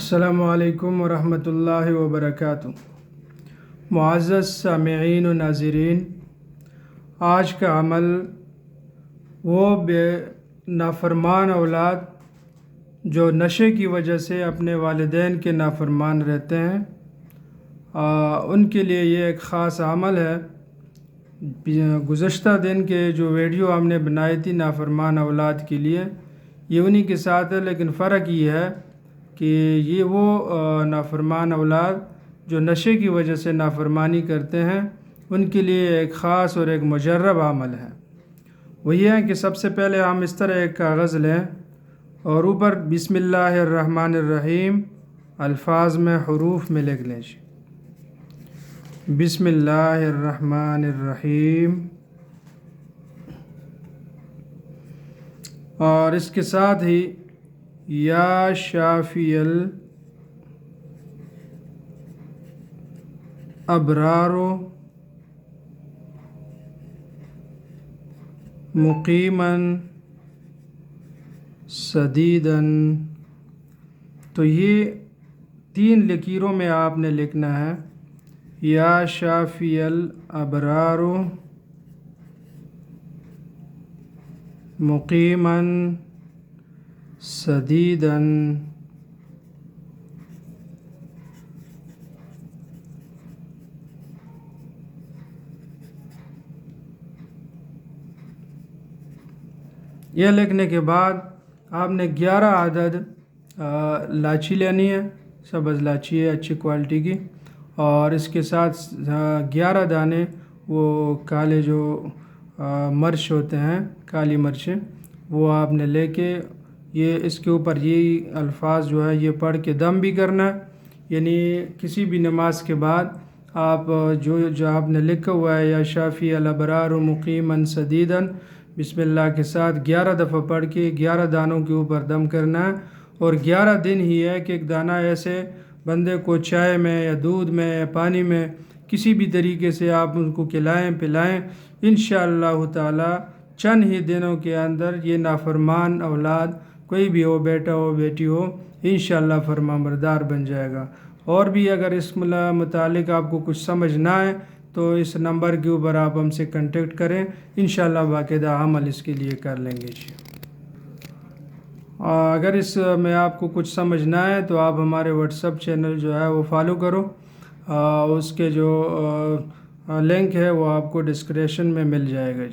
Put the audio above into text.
السلام علیکم ورحمۃ اللہ وبرکاتہ۔ معزز سامعین و ناظرین، آج کا عمل وہ بے نافرمان اولاد جو نشے کی وجہ سے اپنے والدین کے نافرمان رہتے ہیں، ان کے لیے یہ ایک خاص عمل ہے۔ گزشتہ دن کے جو ویڈیو ہم نے بنائی تھی نافرمان اولاد کے لیے، یہ انہی کے ساتھ ہے، لیکن فرق یہ ہے کہ یہ وہ نافرمان اولاد جو نشے کی وجہ سے نافرمانی کرتے ہیں، ان کے لیے ایک خاص اور ایک مجرب عمل ہے۔ وہ یہ ہے کہ سب سے پہلے ہم اس طرح ایک کاغذ لیں اور اوپر بسم اللہ الرحمن الرحیم الفاظ میں حروف میں لکھ لیں۔ بسم اللہ الرحمن الرحیم، اور اس کے ساتھ ہی یا شافی الابرار مقیما سدیدا، تو یہ 3 لکیروں میں آپ نے لکھنا ہے، یا شافی الابرار مقیما سدیدا۔ یہ لکھنے کے بعد آپ نے 11 عدد لاچی لینی ہے، سبز لاچی ہے اچھی کوالٹی کی، اور اس کے ساتھ 11 دانے وہ کالے جو مرچ ہوتے ہیں، کالی مرچیں، وہ آپ نے لے کے یہ اس کے اوپر یہی الفاظ جو ہے یہ پڑھ کے دم بھی کرنا ہے۔ یعنی کسی بھی نماز کے بعد آپ جو آپ نے لکھا ہوا ہے یا شافی الابرار مقیما سدیدا، بسم اللہ کے ساتھ 11 دفعہ پڑھ کے 11 دانوں کے اوپر دم کرنا ہے، اور 11 دن ہی ہے کہ ایک دانہ ایسے بندے کو چائے میں یا دودھ میں یا پانی میں کسی بھی طریقے سے آپ ان کو کھلائیں پلائیں، انشاءاللہ تعالی چند ہی دنوں کے اندر یہ نافرمان اولاد کوئی بھی ہو، بیٹا ہو بیٹی ہو، انشاءاللہ فرمانبردار بن جائے گا۔ اور بھی اگر اس متعلق آپ کو کچھ سمجھ نہ آئے تو اس نمبر کے اوپر آپ ہم سے کنٹیکٹ کریں، انشاءاللہ باقاعدہ عمل اس کے لیے کر لیں گے۔ اگر اس میں آپ کو کچھ سمجھ نہ آئے تو آپ ہمارے واٹس ایپ چینل جو ہے وہ فالو کرو، اس کے جو لنک ہے وہ آپ کو ڈسکرپشن میں مل جائے گا۔